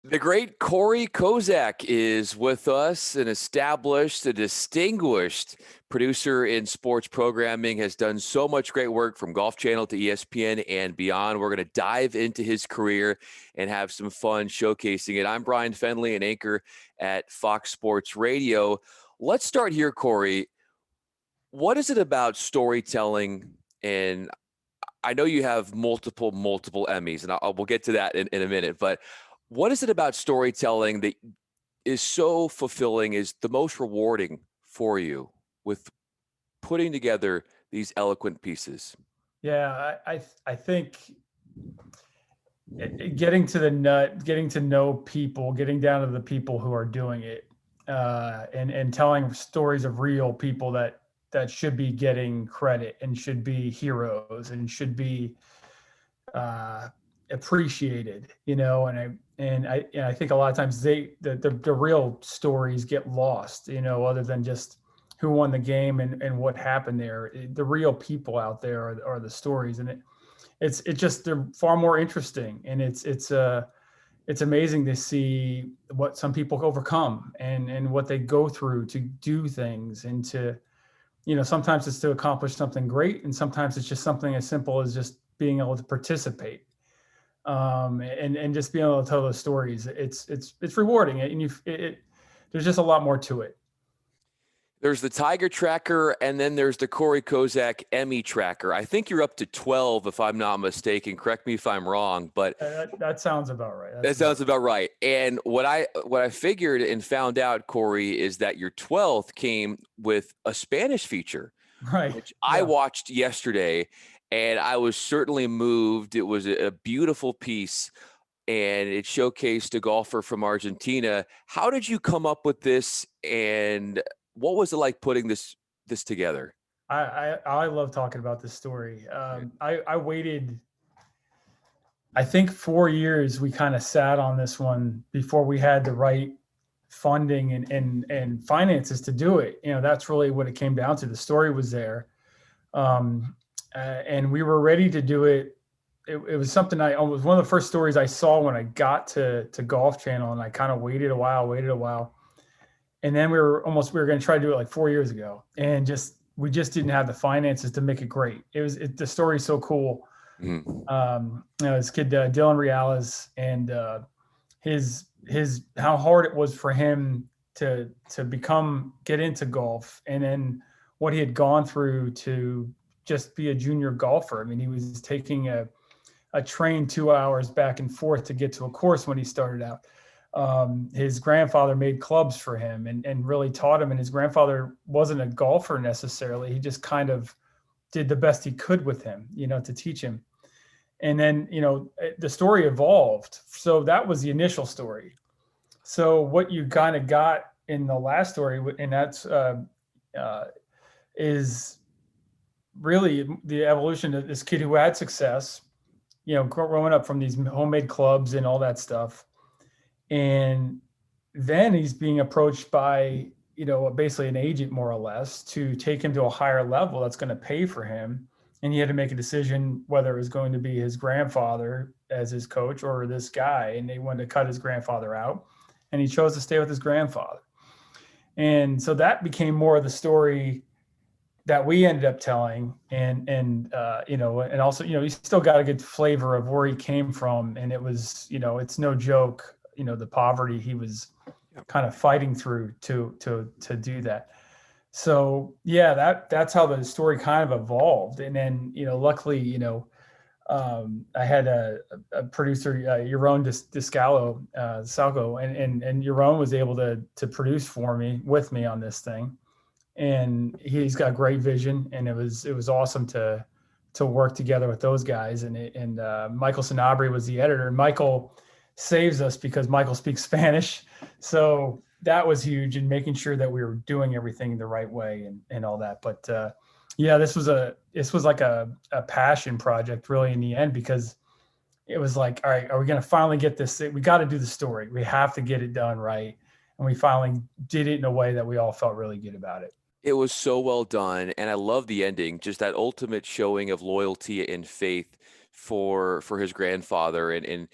The great Kory Kozak is with us, an established, a distinguished producer in sports programming, has done so much great work from Golf Channel to ESPN and beyond. We're going to dive into his career and have some fun showcasing it. I'm Bryan Fenley, an anchor at Fox Sports Radio. Let's start here, Kory. What is it about storytelling? And I know you have multiple Emmys, and we'll get to that in a minute, but what is it about storytelling that is so fulfilling, is the most rewarding for you with putting together these eloquent pieces? Yeah, I think getting to the nut, getting to know people, getting down to the people who are doing it, and telling stories of real people that should be getting credit and should be heroes and should be uh, appreciated, and I think a lot of times the real stories get lost, other than just who won the game and what happened there. The real people out there are the stories, and it's just they're far more interesting, and it's amazing to see what some people overcome and what they go through to do things and to sometimes it's to accomplish something great, and sometimes it's just something as simple as just being able to participate, and just being able to tell those stories. It's rewarding, and there's just a lot more to it. There's the Tiger Tracker, and then there's the Kory Kozak Emmy Tracker. I think you're up to 12, if I'm not mistaken. Correct me if I'm wrong, but That sounds about right. that sounds about right. And what I figured and found out, Kory, is that your 12th came with a Spanish feature, right. which I Yeah. watched yesterday, and I was certainly moved. It was a beautiful piece, and it showcased a golfer from Argentina. How did you come up with this, and what was it like putting this together? I love talking about this story. I waited, I think, 4 years. We kind of sat on this one before we had the right funding and finances to do it. That's really what it came down to. The story was there, and we were ready to do it. It was something it was one of the first stories I saw when I got to Golf Channel, and I kind of waited a while, and then we were going to try to do it like 4 years ago, and we just didn't have the finances to make it great. The story's so cool. Mhm. This kid, Dylan Reales, and his how hard it was for him to get into golf, and then what he had gone through to just be a junior golfer. I mean, he was taking a train 2 hours back and forth to get to a course when he started out. His grandfather made clubs for him and really taught him. And his grandfather wasn't a golfer necessarily. He just kind of did the best he could with him, to teach him. And then, the story evolved. So that was the initial story. So what you kind of got in the last story, and that's is really the evolution of this kid who had success, growing up from these homemade clubs and all that stuff. And then he's being approached by, basically an agent, more or less, to take him to a higher level that's going to pay for him. And he had to make a decision whether it was going to be his grandfather as his coach or this guy. And they wanted to cut his grandfather out. And he chose to stay with his grandfather. And so that became more of the story that we ended up telling, and also, you still got a good flavor of where he came from. And it was, it's no joke, the poverty he was kind of fighting through to do that. So yeah, that's how the story kind of evolved. And then, luckily, I had a producer, Yaron Discalo, Salco, and Yaron was able to produce with me on this thing. And he's got great vision, and it was awesome to work together with those guys. And Michael Sanabri was the editor, and Michael saves us because Michael speaks Spanish. So that was huge in making sure that we were doing everything the right way and all that. But yeah, this was like a passion project really in the end, because it was like, all right, are we going to finally get this? We got to do the story. We have to get it done right. And we finally did it in a way that we all felt really good about it. It was so well done, and I love the ending, just that ultimate showing of loyalty and faith for his grandfather. And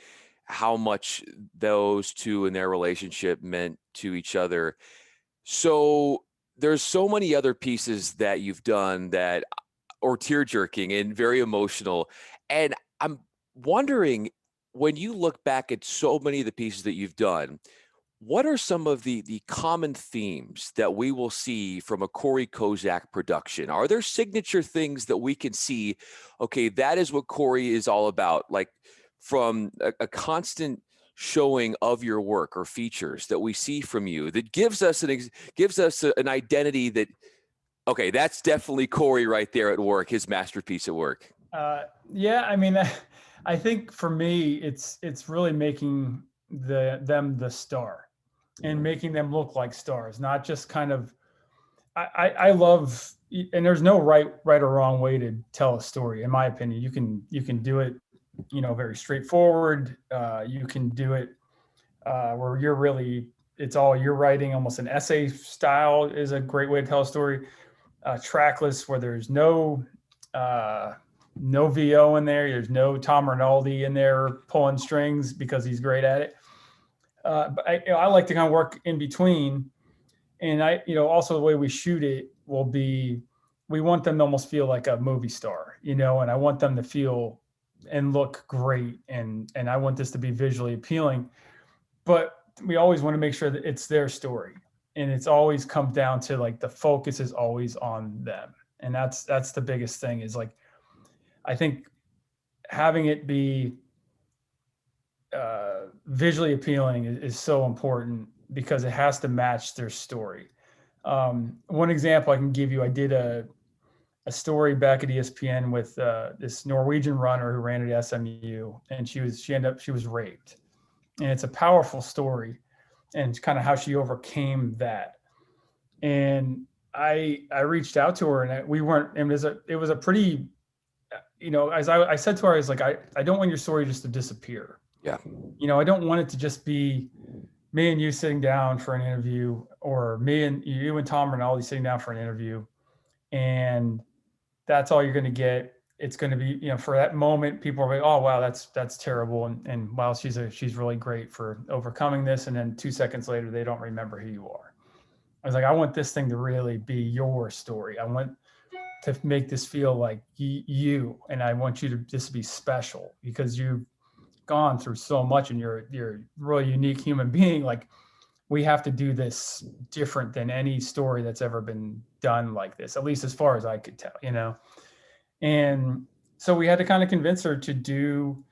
how much those two and their relationship meant to each other. So there's so many other pieces that you've done that or tear jerking and very emotional. And I'm wondering, when you look back at so many of the pieces that you've done, what are some of the common themes that we will see from a Kory Kozak production? Are there signature things that we can see? Okay, that is what Kory is all about. Like from a constant showing of your work or features that we see from you that gives us an identity that, okay, that's definitely Kory right there at work, his masterpiece at work. Yeah, I mean, I think for me, it's really making them the star and making them look like stars, not just kind of. I love, and there's no right or wrong way to tell a story, in my opinion. You can do it, very straightforward. You can do it where it's all you're writing, almost an essay style is a great way to tell a story. Trackless, where there's no VO in there. There's no Tom Rinaldi in there pulling strings because he's great at it. But I like to kind of work in between. And also the way we shoot it will be, we want them to almost feel like a movie star, and I want them to feel and look great. And I want this to be visually appealing, but we always want to make sure that it's their story. And it's always come down to like, the focus is always on them. And that's the biggest thing is like, I think having it be visually appealing is so important because it has to match their story. One example I can give you, I did a story back at ESPN with this Norwegian runner who ran at SMU, and she was raped, and it's a powerful story, and it's kind of how she overcame that. And I reached out to her, and it was a pretty, as I said to her, I was like, I don't want your story just to disappear. Yeah. I don't want it to just be me and you sitting down for an interview, or me and you and Tom Rinaldi sitting down for an interview, and that's all you're going to get. It's going to be, for that moment, people are like, oh, wow, that's terrible. And wow, she's really great for overcoming this. And then 2 seconds later, they don't remember who you are. I was like, I want this thing to really be your story. I want to make this feel like you, and I want you to just be special because you've gone through so much and you're a really unique human being. Like, we have to do this different than any story that's ever been done like this, at least as far as I could tell, And so we had to kind of convince her to do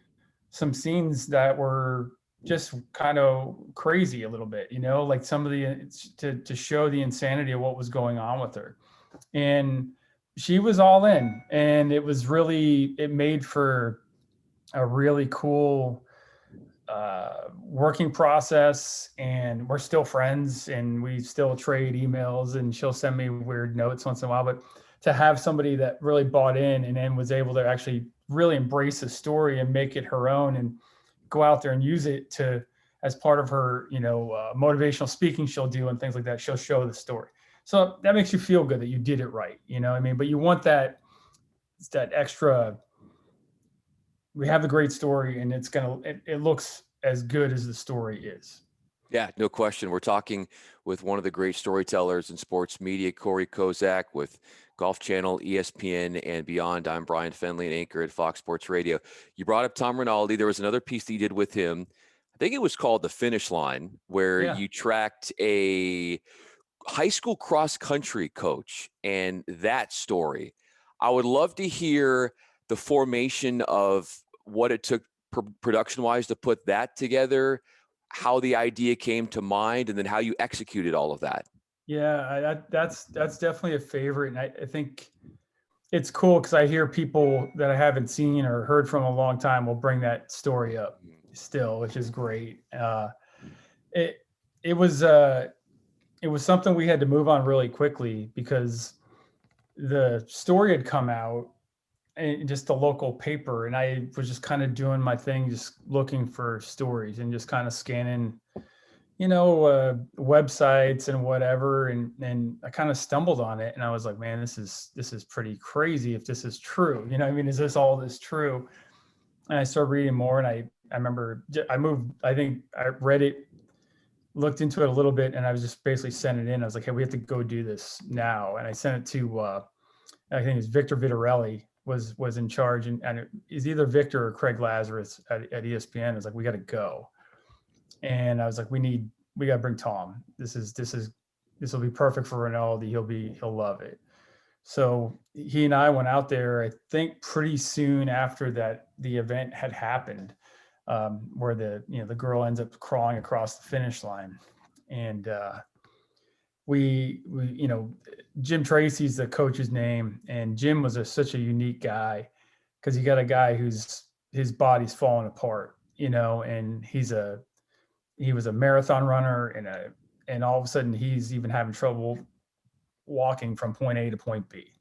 some scenes that were just kind of crazy a little bit, like some of to show the insanity of what was going on with her. And she was all in, and it made for a really cool working process. And we're still friends, and we still trade emails, and she'll send me weird notes once in a while. But to have somebody that really bought in and then was able to actually really embrace the story and make it her own and go out there and use it as part of her, motivational speaking she'll do and things like that. She'll show the story. So that makes you feel good that you did it right. But you want that extra, we have the great story, and it looks as good as the story is. Yeah, no question. We're talking with one of the great storytellers in sports media, Kory Kozak, with Golf Channel, ESPN, and beyond. I'm Bryan Fenley, an anchor at Fox Sports Radio. You brought up Tom Rinaldi. There was another piece that you did with him. I think it was called The Finish Line, where you tracked a high school cross country coach and that story. I would love to hear the formation of what it took production wise to put that together, how the idea came to mind, and then how you executed all of that. Yeah, that's definitely a favorite. And I think it's cool because I hear people that I haven't seen or heard from a long time will bring that story up still, which is great. It was something we had to move on really quickly because the story had come out in just the local paper, and I was just kind of doing my thing, just looking for stories and just kind of scanning, websites and whatever. And I kind of stumbled on it, and I was like, man, this is pretty crazy if this is true. Is all this true? And I started reading more, and I I remember I moved, I think I read it, looked into it a little bit, and I was just basically sent it in. I was like, hey, we have to go do this now. And I sent it to, I think it was Victor Vitarelli was in charge, and it was either Victor or Craig Lazarus at ESPN. I was like, we got to go. And I was like, we got to bring Tom. This will be perfect for Rinaldi. He'll love it. So he and I went out there, I think pretty soon after that, the event had happened, where the girl ends up crawling across the finish line. And we Jim Tracy's the coach's name. And Jim was such a unique guy, because you got a guy his body's falling apart, and he was a marathon runner, and all of a sudden he's even having trouble walking from point A to point B.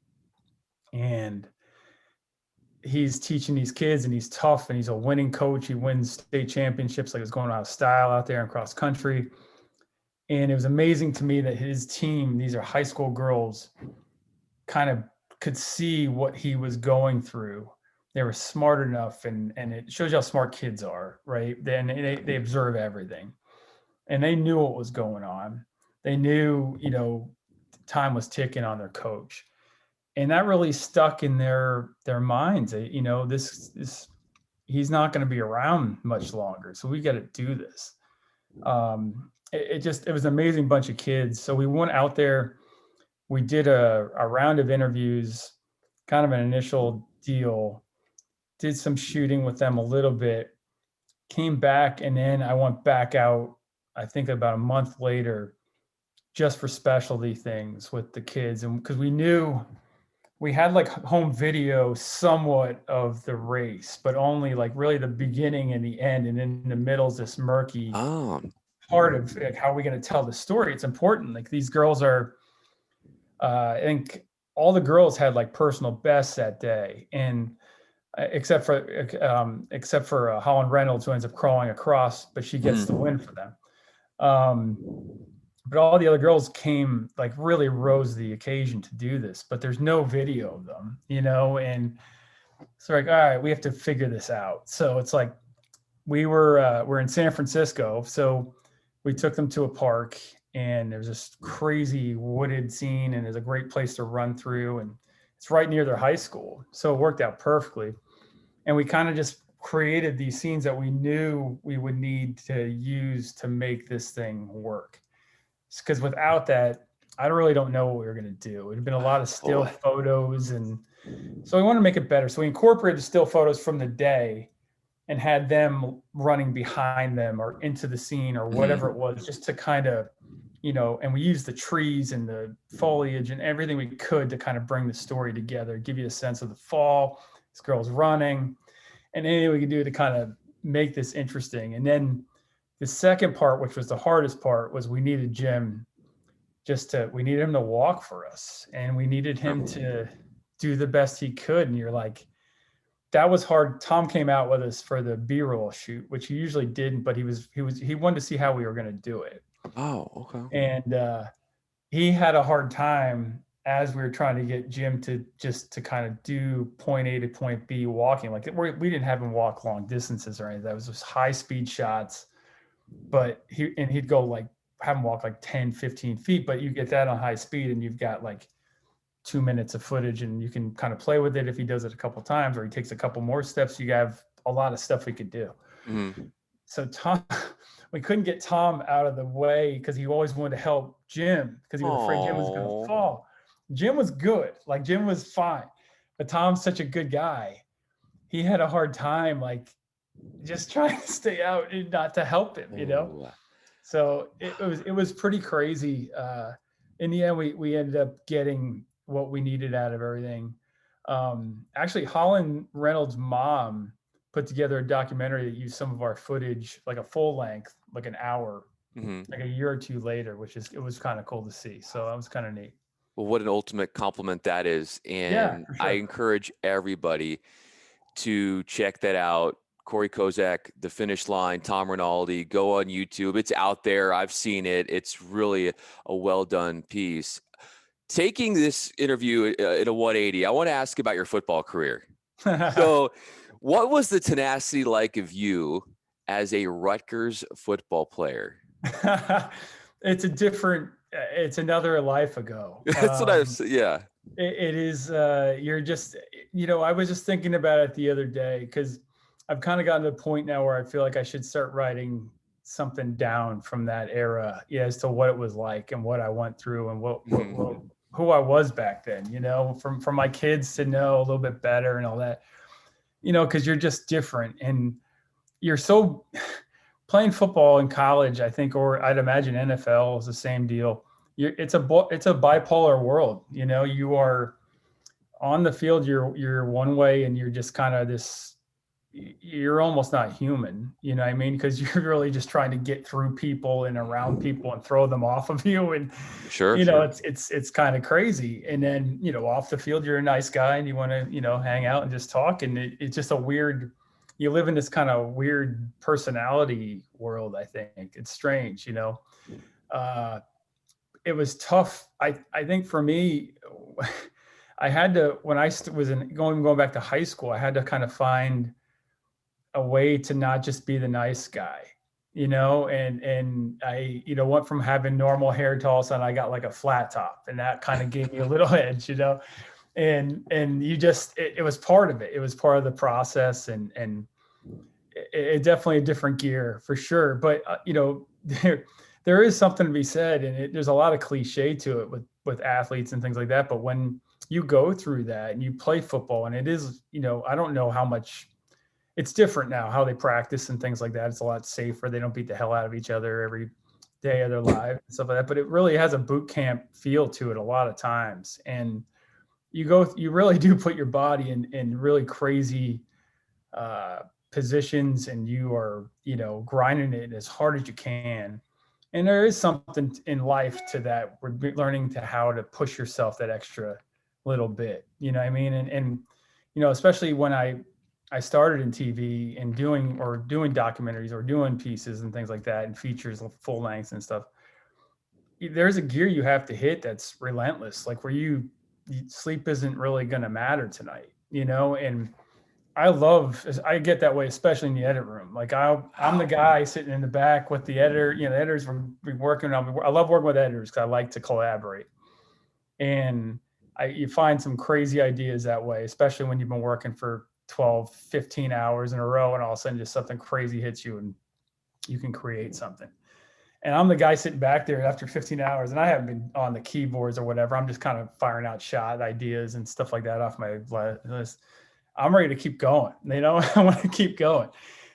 And he's teaching these kids, and he's tough, and he's a winning coach. He wins state championships, like, it's going out of style out there in cross country. And it was amazing to me that his team, these are high school girls, kind of could see what he was going through. They were smart enough, and it shows you how smart kids are, right? Then they observe everything, and they knew what was going on. They knew, time was ticking on their coach, and that really stuck in their minds. This he's not going to be around much longer, so we got to do this. It was an amazing bunch of kids. So we went out there, we did a round of interviews, kind of an initial deal, did some shooting with them a little bit, came back, and then I went back out, I think about a month later, just for specialty things with the kids. And because we knew we had like home video somewhat of the race, but only like really the beginning and the end, and in the middle is this murky part of, like, how are we going to tell the story? It's important. Like, these girls are, I think all the girls had like personal bests that day, and except for Holland Reynolds, who ends up crawling across, but she gets the win for them. But all the other girls came, like, really rose to the occasion to do this, but there's no video of them, and so like, all right, we have to figure this out. So it's like, we're in San Francisco, so we took them to a park, and there's this crazy wooded scene, and there's a great place to run through, and it's right near their high school. So it worked out perfectly. And we kind of just created these scenes that we knew we would need to use to make this thing work. Because without that, I really don't know what we were going to do. It had been a lot of still photos. And so we wanted to make it better. So we incorporated still photos from the day and had them running behind them or into the scene or whatever it was, just to kind of, and we used the trees and the foliage and everything we could to kind of bring the story together, give you a sense of the fall, this girl's running, and anything we could do to kind of make this interesting. And then the second part, which was the hardest part, was we needed Jim we needed him to walk for us, and we needed him to do the best he could. And you're like, that was hard. Tom came out with us for the B-roll shoot, which he usually didn't, but he wanted to see how we were going to do it. Oh, okay. And he had a hard time as we were trying to get Jim to kind of do point A to point B walking. Like, we didn't have him walk long distances or anything. That was just high speed shots, but he'd go, like, have him walk like 10, 15 feet, but you get that on high speed, and you've got like 2 minutes of footage, and you can kind of play with it if he does it a couple of times, or he takes a couple more steps. You have a lot of stuff we could do. So Tom, we couldn't get Tom out of the way, because he always wanted to help Jim, because he was afraid Jim was going to fall. Jim was good. Like, Jim was fine, but Tom's such a good guy. He had a hard time, like, just trying to stay out and not to help him, So it was pretty crazy. In the end, we ended up getting what we needed out of everything. Actually, Holland Reynolds' mom put together a documentary that used some of our footage, like a full length, like an hour, like a year or two later, it was kind of cool to see. So that was kind of neat. Well, what an ultimate compliment that is. And for sure. I encourage everybody to check that out. Kory Kozak, The Finish Line, Tom Rinaldi, go on YouTube. It's out there. I've seen it. It's really a well-done piece. Taking this interview at a 180, I want to ask about your football career. So what was the tenacity like of you as a Rutgers football player? It's another life ago. That's what I was, yeah. It is, you're just, I was just thinking about it the other day because I've kind of gotten to the point now where I feel like I should start writing something down from that era, as to what it was like and what I went through and who I was back then, for my kids to know a little bit better and all that, because you're just different and you're so playing football in college, I think, or I'd imagine NFL is the same deal. It's a bipolar world. You are on the field, you're one way, and you're just kind of this. You're almost not human. You know what I mean? Because you're really just trying to get through people and around people and throw them off of you. And Sure. it's kind of crazy. And then off the field, you're a nice guy and you want to hang out and just talk. And it's just a weird. You live in this kind of weird personality world. I think it's strange, it was tough. I think for me, I had to, when I was going back to high school, I had to kind of find a way to not just be the nice guy, and I, went from having normal hair to all of a sudden I got like a flat top, and that kind of gave me a little edge, and you just, it was part of it. It was part of the process, and it definitely a different gear for sure. But there is something to be said, and there's a lot of cliche to it with athletes and things like that. But when you go through that and you play football, and it is, I don't know how much it's different now, how they practice and things like that. It's a lot safer. They don't beat the hell out of each other every day of their life and stuff like that. But it really has a boot camp feel to it a lot of times. And you really do put your body in really crazy positions, and you are, grinding it as hard as you can. And there is something in life to that. We're learning to how to push yourself that extra little bit, you know what I mean? And especially when I started in TV and doing documentaries or doing pieces and things like that and features, full lengths and stuff, there's a gear you have to hit that's relentless, like where sleep isn't really going to matter tonight, and I get that way, especially in the edit room. Like I'm the guy sitting in the back with the editor. The editors will be working on. I love working with editors because I like to collaborate. And you find some crazy ideas that way, especially when you've been working for 12, 15 hours in a row, and all of a sudden just something crazy hits you and you can create something. And I'm the guy sitting back there after 15 hours, and I haven't been on the keyboards or whatever. I'm just kind of firing out shot ideas and stuff like that off my list. I'm ready to keep going. I want to keep going.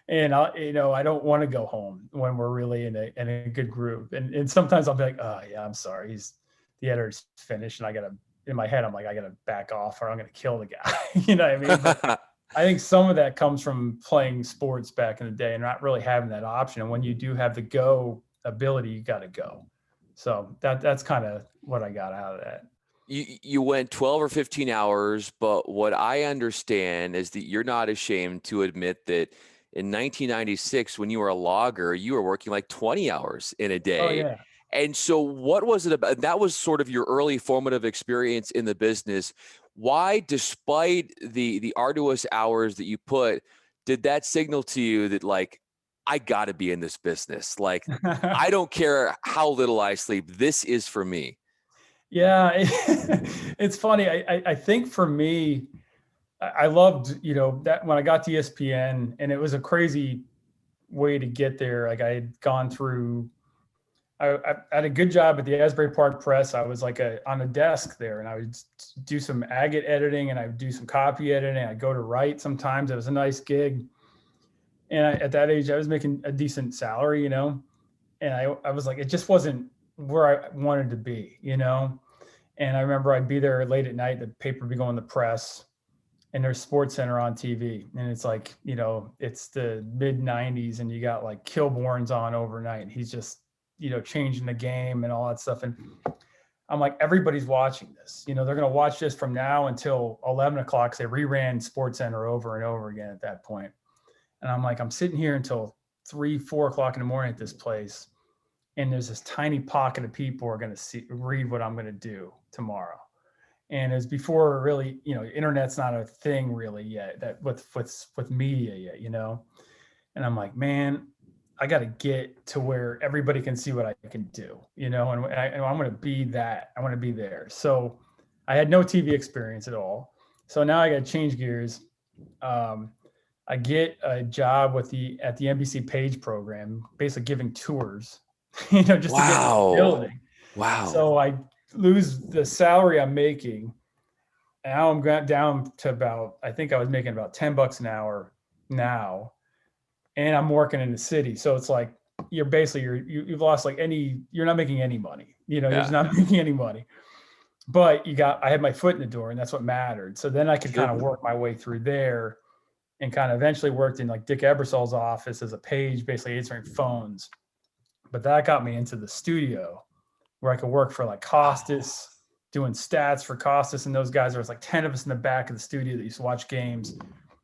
And I don't want to go home when we're really in a good groove. And sometimes I'll be like, oh yeah, I'm sorry. The editor's finished. And in my head, I'm like, I got to back off or I'm going to kill the guy. You know what I mean? But I think some of that comes from playing sports back in the day and not really having that option. And when you do have the go ability, you got to go. So that's kind of what I got out of that. You went 12 or 15 hours, but what I understand is that you're not ashamed to admit that in 1996, when you were a logger, you were working like 20 hours in a day. Oh, yeah. And so what was it about? That was sort of your early formative experience in the business. Why, despite the arduous hours that you put, did that signal to you that, like, I got to be in this business? Like, I don't care how little I sleep. This is for me. Yeah, it's funny. I think for me, I loved, that when I got to ESPN, and it was a crazy way to get there. Like I had gone through, I had a good job at the Asbury Park Press. I was like on a desk there, and I would do some agate editing, and I would do some copy editing. I'd go to write sometimes. It was a nice gig. And at that age, I was making a decent salary, and I was like, it just wasn't where I wanted to be, And I remember I'd be there late at night, the paper would be going to the press, and there's SportsCenter on TV. And it's like, it's the mid 90s, and you got like Kilborn's on overnight, and he's just, changing the game and all that stuff. And I'm like, everybody's watching this. They're going to watch this from now until 11 o'clock. They reran SportsCenter over and over again at that point. And I'm like, I'm sitting here until 3-4 o'clock in the morning at this place. And there's this tiny pocket of people who are going to read what I'm going to do tomorrow. And it was before really, internet's not a thing really yet, that with media yet, And And I'm like, man, I got to get to where everybody can see what I can do, and I'm going to be that. I want to be there. So I had no TV experience at all. So now I got to change gears. I get a job at the NBC Page program, basically giving tours, just to get in the building. Wow. So I lose the salary I'm making. And now I'm down to I think I was making about $10 an hour now. And I'm working in the city. So it's like, you've lost you're not making any money, you're just not making any money, but I had my foot in the door, and that's what mattered. So then I could kind of work my way through there, and kind of eventually worked in like Dick Ebersol's office as a page, basically answering phones. But that got me into the studio where I could work for like Costas, doing stats for Costas and those guys. There was like 10 of us in the back of the studio that used to watch games,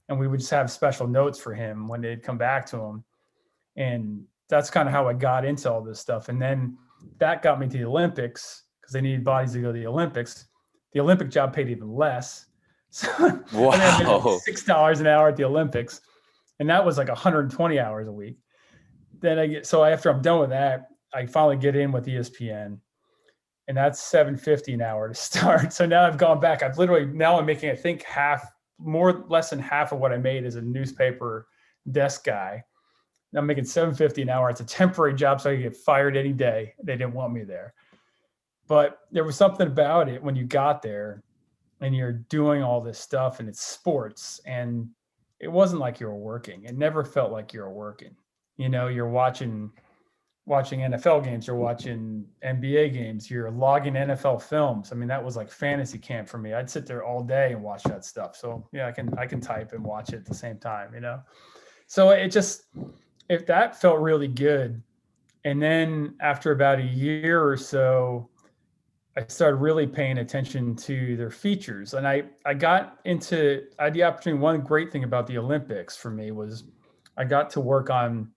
and we would just have special notes for him when they'd come back to him. And that's kind of how I got into all this stuff. And then that got me to the Olympics, because they needed bodies to go to the Olympics. The Olympic job paid even less. So wow. I made like $6 an hour at the Olympics, and that was like 120 hours a week. Then after I'm done with that, I finally get in with ESPN, and that's $7.50 an hour to start. So now I've gone back. Now I'm making, I think, less than half of what I made as a newspaper desk guy. Now I'm making $7.50 an hour. It's a temporary job, so I could get fired any day. They didn't want me there. But there was something about it when you got there and you're doing all this stuff, and it's sports, and it wasn't like you were working. It never felt like you were working. You're watching NFL games, you're watching NBA games, you're logging NFL films. I mean, that was like fantasy camp for me. I'd sit there all day and watch that stuff. So yeah, I can type and watch it at the same time, So if that felt really good. And then after about a year or so, I started really paying attention to their features. And I had the opportunity. One great thing about the Olympics for me was I got to work on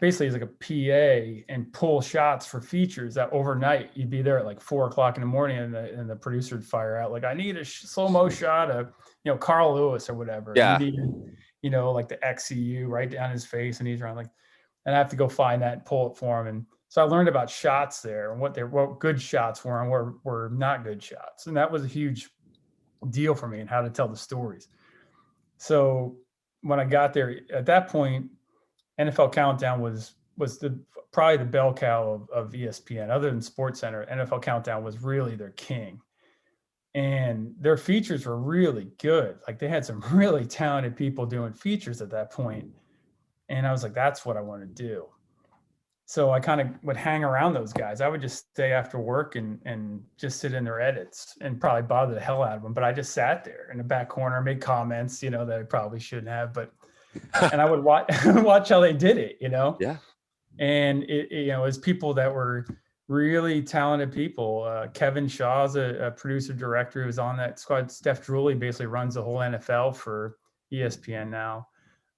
basically as like a PA and pull shots for features that overnight you'd be there at like 4:00 in the morning, and the producer would fire out like, I need a slow-mo shot of, Carl Lewis or whatever. Yeah. He needed, like the XCU right down his face, and he's around like, and I have to go find that and pull it for him. And so I learned about shots there and what good shots were and what were not good shots. And that was a huge deal for me, and how to tell the stories. So when I got there at that point, NFL Countdown was probably the bell cow of ESPN. Other than SportsCenter, NFL Countdown was really their king. And their features were really good. Like, they had some really talented people doing features at that point. And I was like, that's what I want to do. So I kind of would hang around those guys. I would just stay after work and just sit in their edits and probably bother the hell out of them. But I just sat there in the back corner, made comments, that I probably shouldn't have, but, and I would watch how they did it, Yeah. And it was people that were really talented people. Kevin Shaw's a producer director who was on that squad. Steph Drewley basically runs the whole NFL for ESPN now.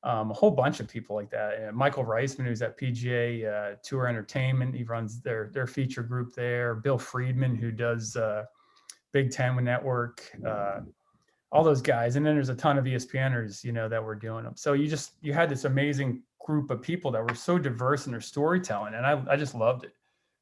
A whole bunch of people like that. Michael Reisman, who's at PGA Tour Entertainment, he runs their feature group there. Bill Friedman, who does Big Ten Network, all those guys. And then there's a ton of ESPNers, that were doing them. So you had this amazing group of people that were so diverse in their storytelling, and I just loved it.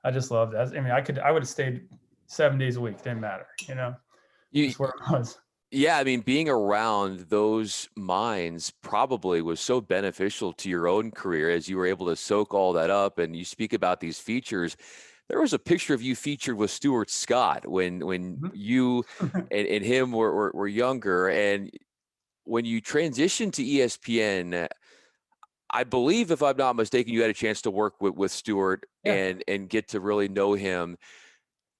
I just loved it. I mean, I would have stayed 7 days a week. Didn't matter, That's where it was. Yeah, I mean, being around those minds probably was so beneficial to your own career, as you were able to soak all that up. And you speak about these features. There was a picture of you featured with Stuart Scott when you and him were younger. And when you transitioned to ESPN, I believe, if I'm not mistaken, you had a chance to work with Stuart and get to really know him.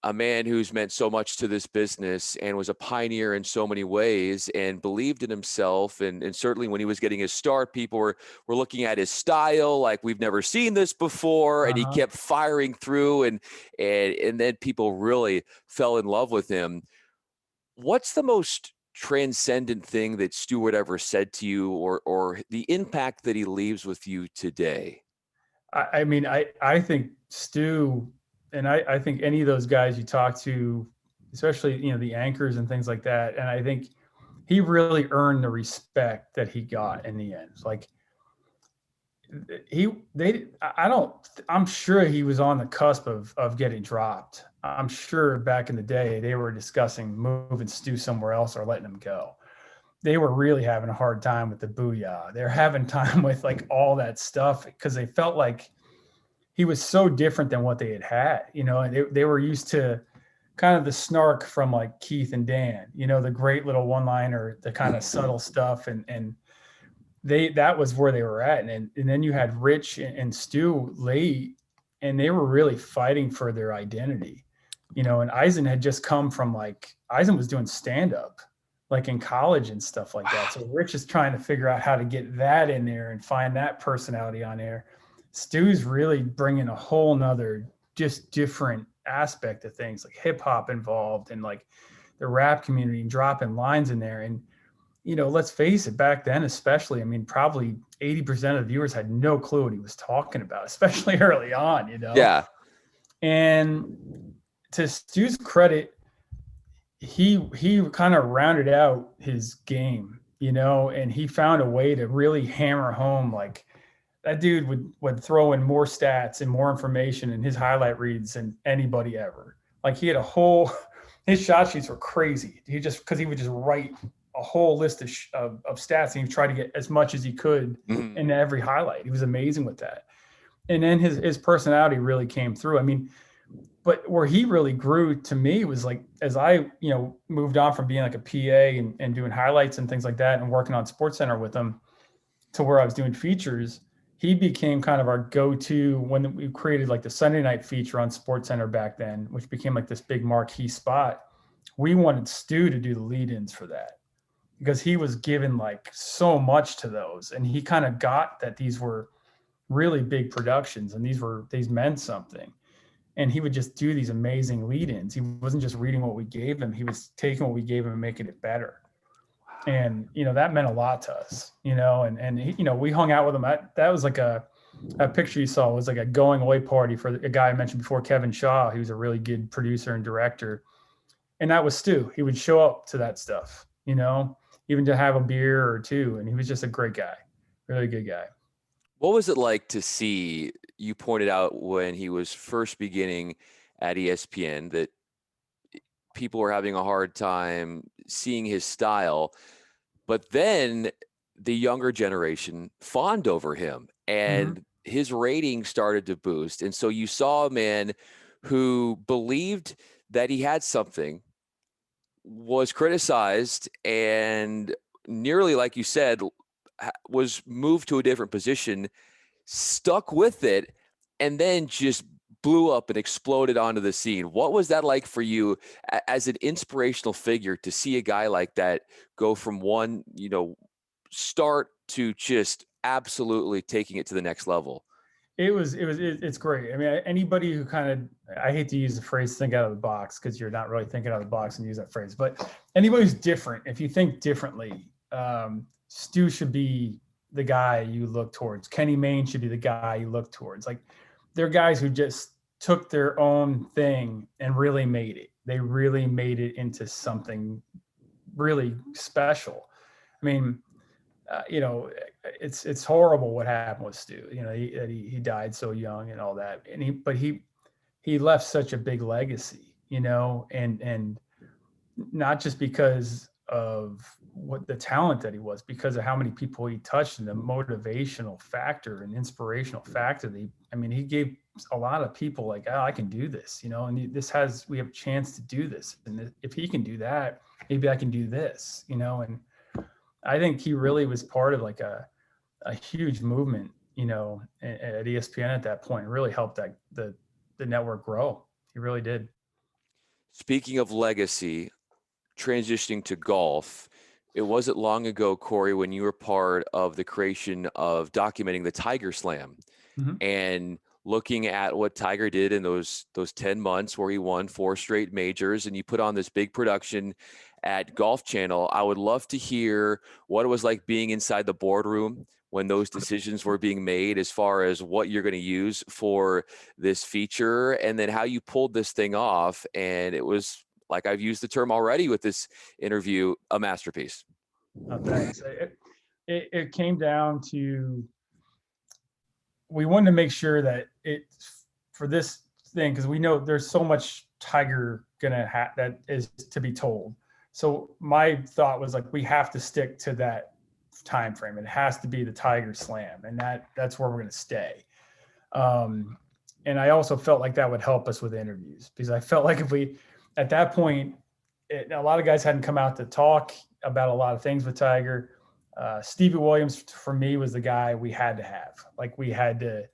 A man who's meant so much to this business and was a pioneer in so many ways and believed in himself. And certainly when he was getting his start, people were looking at his style like, we've never seen this before. And he kept firing through, and then people really fell in love with him. What's the most transcendent thing that Stuart ever said to you, or the impact that he leaves with you today? I mean, I think Stu, and I think any of those guys you talk to, especially, the anchors and things like that, and I think he really earned the respect that he got in the end. Like, I'm sure he was on the cusp of getting dropped. I'm sure back in the day they were discussing moving Stu somewhere else or letting him go. They were really having a hard time with the booyah. They're having time with like all that stuff because they felt like he was so different than what they had, and they were used to kind of the snark from like Keith and Dan, the great little one-liner, the kind of subtle stuff. And that was where they were at. And then you had Rich and Stu late, and they were really fighting for their identity, and Eisen had just come from Eisen was doing stand-up like in college and stuff like that. So Rich is trying to figure out how to get that in there and find that personality on air. Stu's really bringing a whole nother, just different aspect of things, like hip hop involved and like the rap community and dropping lines in there. And, let's face it, back then, especially, I mean, probably 80% of the viewers had no clue what he was talking about, especially early on, Yeah. And to Stu's credit, he kind of rounded out his game, and he found a way to really hammer home, like, that dude would throw in more stats and more information in his highlight reads than anybody ever. Like he had his shot sheets were crazy. Because he would just write a whole list of stats, and he tried to get as much as he could in every highlight. He was amazing with that. And then his personality really came through. I mean, but where he really grew to me was like, as I, moved on from being like a PA and doing highlights and things like that and working on SportsCenter with him to where I was doing features, he became kind of our go-to when we created like the Sunday night feature on SportsCenter back then, which became like this big marquee spot. We wanted Stu to do the lead-ins for that because he was given like so much to those. And he kind of got that these were really big productions and these meant something. And he would just do these amazing lead-ins. He wasn't just reading what we gave him. He was taking what we gave him and making it better. And, that meant a lot to us, and he, we hung out with him. That was like a picture you saw was like a going away party for a guy I mentioned before, Kevin Shaw. He was a really good producer and director. And that was Stu. He would show up to that stuff, even to have a beer or two. And he was just a great guy, really good guy. What was it like to see, you pointed out when he was first beginning at ESPN that people were having a hard time seeing his style, but then the younger generation fawned over him and his ratings started to boost. And so you saw a man who believed that he had something, was criticized, and nearly, like you said, was moved to a different position, stuck with it, and then just blew up and exploded onto the scene. What was that like for you as an inspirational figure to see a guy like that go from one, start to just absolutely taking it to the next level? It's great. I mean, anybody who I hate to use the phrase think out of the box because you're not really thinking out of the box and use that phrase, but anybody who's different, if you think differently, Stu should be the guy you look towards. Kenny Mayne should be the guy you look towards. Like, they're guys who just took their own thing and really made it. They really made it into something really special. I mean, it's horrible what happened with Stu. He died so young and all that. But he left such a big legacy. And not just because of what the talent that he was, because of how many people he touched and the motivational factor and inspirational factor that he gave a lot of people like, oh, I can do this, and we have a chance to do this. And if he can do that, maybe I can do this, and I think he really was part of like a huge movement, at ESPN at that point. It really helped the network grow. He really did. Speaking of legacy, transitioning to golf, it wasn't long ago, Kory, when you were part of the creation of documenting the Tiger Slam and looking at what Tiger did in those 10 months where he won 4 straight majors, and you put on this big production at Golf Channel. I would love to hear what it was like being inside the boardroom when those decisions were being made as far as what you're going to use for this feature, and then how you pulled this thing off. And it was, like I've used the term already with this interview, a masterpiece. Oh, thanks. It came down to we wanted to make sure that for this thing, because we know there's so much Tiger that is to be told. So my thought was like, we have to stick to that time frame. It has to be the Tiger Slam, and that's where we're going to stay. And I also felt like that would help us with interviews, because I felt like if we, at that point, a lot of guys hadn't come out to talk about a lot of things with Tiger. Stevie Williams for me was the guy we had to have. Like we had to,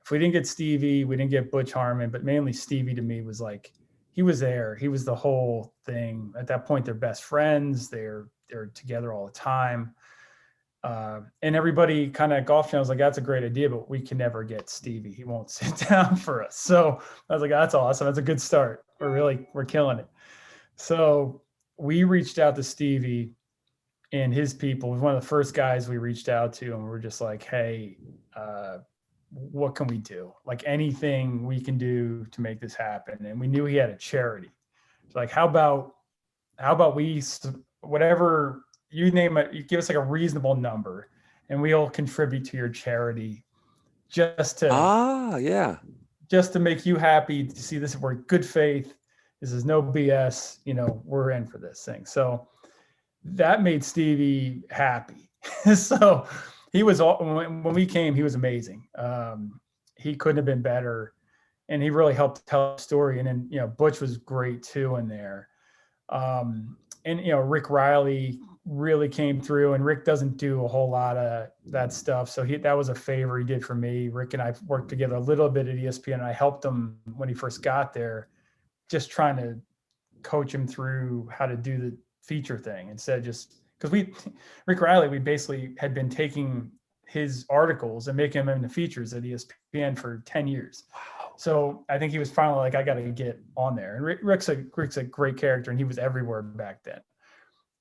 if we didn't get Stevie, we didn't get Butch Harmon, but mainly Stevie to me was like, he was there. He was the whole thing. At that point, they're best friends. They're together all the time. And everybody kind of Golf Channel was like, that's a great idea, but we can never get Stevie. He won't sit down for us. So I was like, that's awesome. That's a good start. We're killing it. So we reached out to Stevie and his people. It was one of the first guys we reached out to, and we're just like, hey, what can we do? Like anything we can do to make this happen. And we knew he had a charity. It's like, how about we, whatever you name it, you give us like a reasonable number and we'll contribute to your charity just to make you happy to see this. We're good faith. This is no BS, we're in for this thing. So that made Stevie happy. So he was, when we came, he was amazing. He couldn't have been better, and he really helped tell the story. And then, Butch was great too in there. And, Rick Riley really came through, and Rick doesn't do a whole lot of that stuff. So that was a favor he did for me. Rick and I worked together a little bit at ESPN, and I helped him when he first got there, just trying to coach him through how to do the feature thing instead of just, because Rick Riley, we basically had been taking his articles and making them into features at ESPN for 10 years. Wow. So I think he was finally like, I got to get on there. And Rick's a great character, and he was everywhere back then.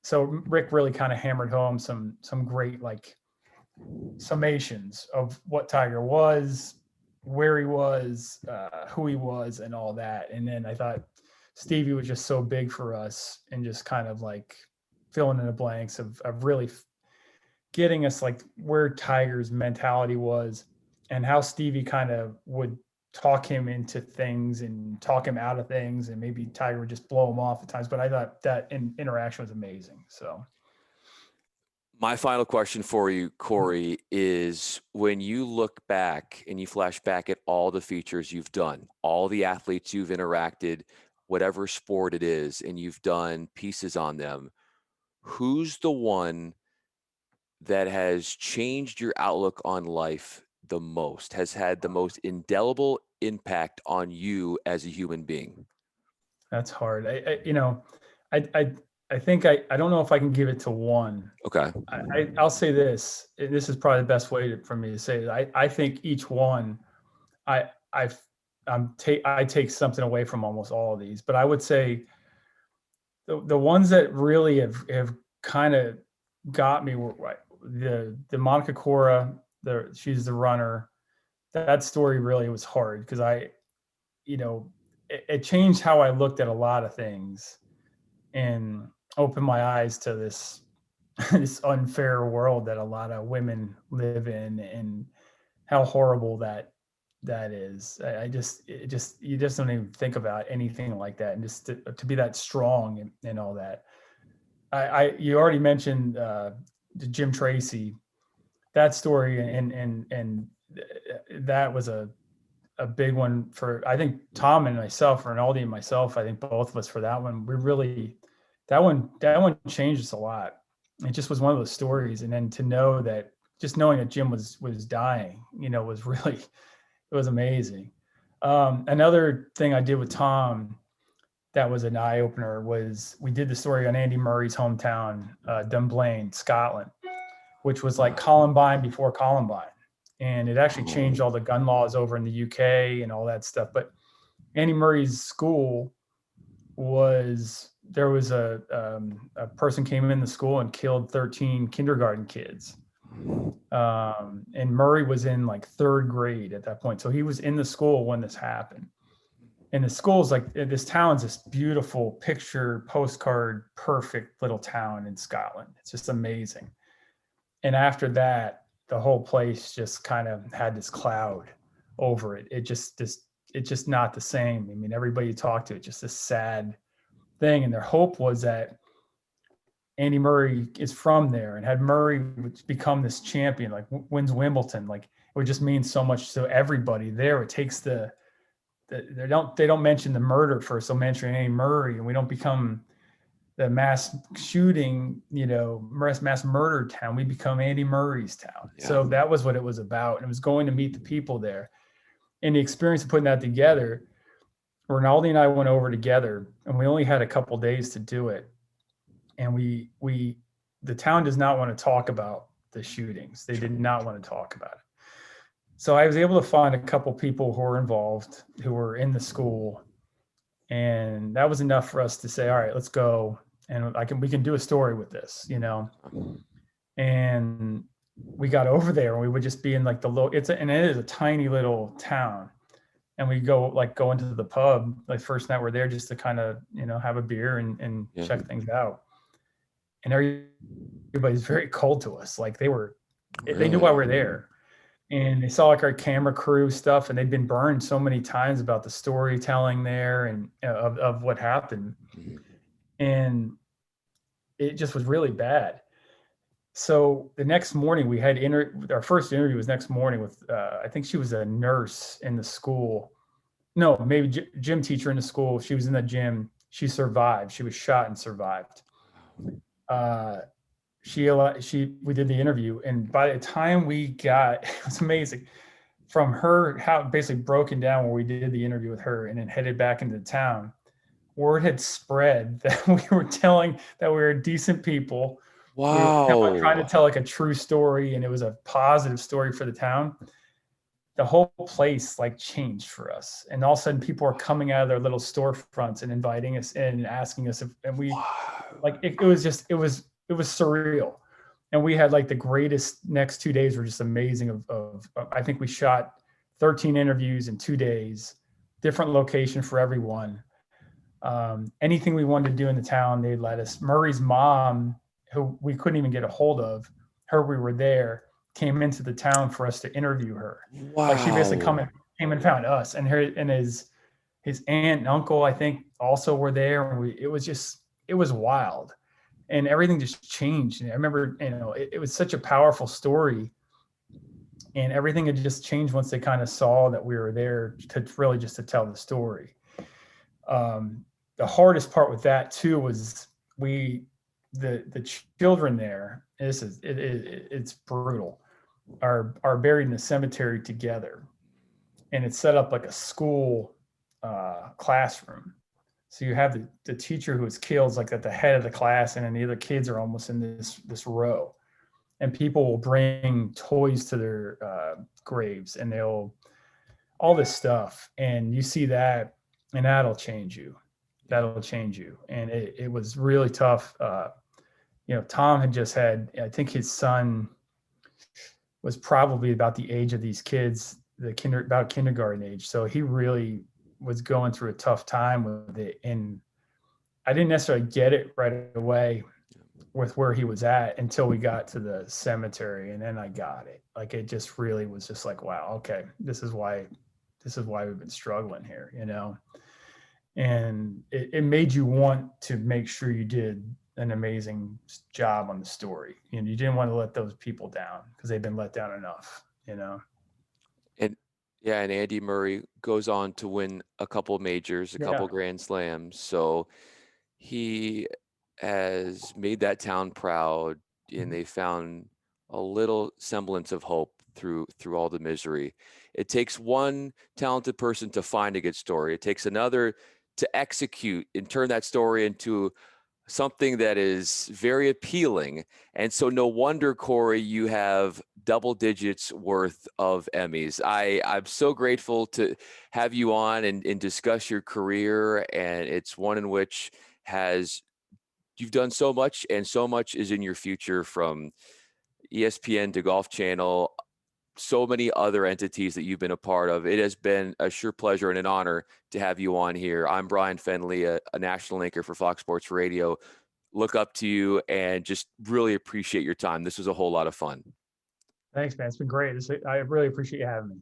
So Rick really kind of hammered home some great like summations of what Tiger was, where he was, who he was, and all that. And then I thought Stevie was just so big for us, and just kind of like filling in the blanks of really getting us like where Tiger's mentality was, and how Stevie kind of would talk him into things and talk him out of things, and maybe Tiger would just blow him off at times. But I thought that interaction was amazing. So my final question for you, Kory, is when you look back and you flash back at all the features you've done, all the athletes you've interacted, whatever sport it is, and you've done pieces on them, who's the one that has changed your outlook on life the most, has had the most indelible impact on you as a human being? that's hard. I think I don't know if I can give it to one. Okay. I'll say this. This is probably the best way for me to say it. I think each one, I take something away from almost all of these, but I would say the ones that really have kind of got me were the Monica Cora. She's the runner. That story really was hard, because it changed how I looked at a lot of things, and opened my eyes to this unfair world that a lot of women live in, and how horrible that is. You just don't even think about anything like that, and just to be that strong and all that. You already mentioned Jim Tracy, that story, and that was a big one for, I think, Tom and myself, Rinaldi and myself. I think both of us for that one. We really, that one changed us a lot. It just was one of those stories. And then to know that, just knowing that Jim was dying, was really, it was amazing. Another thing I did with Tom that was an eye opener was we did the story on Andy Murray's hometown, Dunblane, Scotland, which was like Columbine before Columbine. And it actually changed all the gun laws over in the UK and all that stuff. But Andy Murray's school there was a person came in the school and killed 13 kindergarten kids. And Murray was in like third grade at that point. So he was in the school when this happened. And the school's like, this town's this beautiful picture, postcard, perfect little town in Scotland. It's just amazing. And after that, the whole place just kind of had this cloud over it. It's just not the same. I mean, everybody you talk to, it's just a sad thing. And their hope was that Andy Murray is from there, and had Murray become this champion, like wins Wimbledon, like it would just mean so much to everybody there. It takes they don't mention the murder first, they'll mention Andy Murray, and we don't become the mass shooting, mass murder town. We become Andy Murray's town. Yeah. So that was what it was about. And it was going to meet the people there. And the experience of putting that together, Rinaldi and I went over together, and we only had a couple days to do it. And the town does not want to talk about the shootings. They did not want to talk about it. So I was able to find a couple people who were involved, who were in the school. And that was enough for us to say, all right, let's go. And we can do a story with this, And we got over there, and we would just be in like it is a tiny little town. And we go into the pub, like first night we're there just to kind of, have a beer and check things out. And everybody's very cold to us. Like they knew why we're there. And they saw like our camera crew stuff, and they'd been burned so many times about the storytelling there and of what happened. And it just was really bad. So the next morning we had our first interview was next morning with, I think she was a nurse in the school. No, maybe gym teacher in the school. She was in the gym. She survived. She was shot and survived. We did the interview, and by the time we got, it was amazing, from her, how basically broken down where we did the interview with her and then headed back into town, word had spread that we were telling that we were decent people. Wow. We were trying to tell like a true story, and it was a positive story for the town. The whole place like changed for us. And all of a sudden people are coming out of their little storefronts and inviting us in and asking us and we like, it was surreal. And we had like the greatest next 2 days were just amazing I think we shot 13 interviews in 2 days, different location for everyone. Anything we wanted to do in the town, they'd let us. Murray's mom, who we couldn't even get a hold of, we were there, came into the town for us to interview her. Wow. Like she basically came and found us, and his aunt and uncle, I think, also were there. And it was wild, and everything just changed. And I remember, it was such a powerful story, and everything had just changed once they kind of saw that we were there to tell the story. The hardest part with that too was the children there. It's brutal. Are buried in the cemetery together, and it's set up like a school classroom. So you have the teacher who was killed like at the head of the class, and then the other kids are almost in this row. And people will bring toys to their graves, and they'll all this stuff. And you see that, and that'll change you. And it was really tough. Tom had just had, I think his son was probably about the age of these kids, about kindergarten age. So he really was going through a tough time with it. And I didn't necessarily get it right away with where he was at until we got to the cemetery. And then I got it. Like, it just really was just like, wow, okay, this is why we've been struggling here, and it made you want to make sure you did an amazing job on the story. And you didn't want to let those people down because they've been let down enough, And Andy Murray goes on to win a couple majors, a couple Grand Slams. So he has made that town proud, and they found a little semblance of hope through all the misery. It takes one talented person to find a good story. It takes another to execute and turn that story into something that is very appealing. And so no wonder, Kory, you have double digits worth of Emmys. I'm so grateful to have you on and discuss your career. And it's one in which you've done so much, and so much is in your future, from ESPN to Golf Channel, so many other entities that you've been a part of. It has been a sure pleasure and an honor to have you on here. I'm Bryan Fenley, a national anchor for Fox Sports Radio. Look up to you and just really appreciate your time. This was a whole lot of fun. Thanks, man. It's been great. I really appreciate you having me.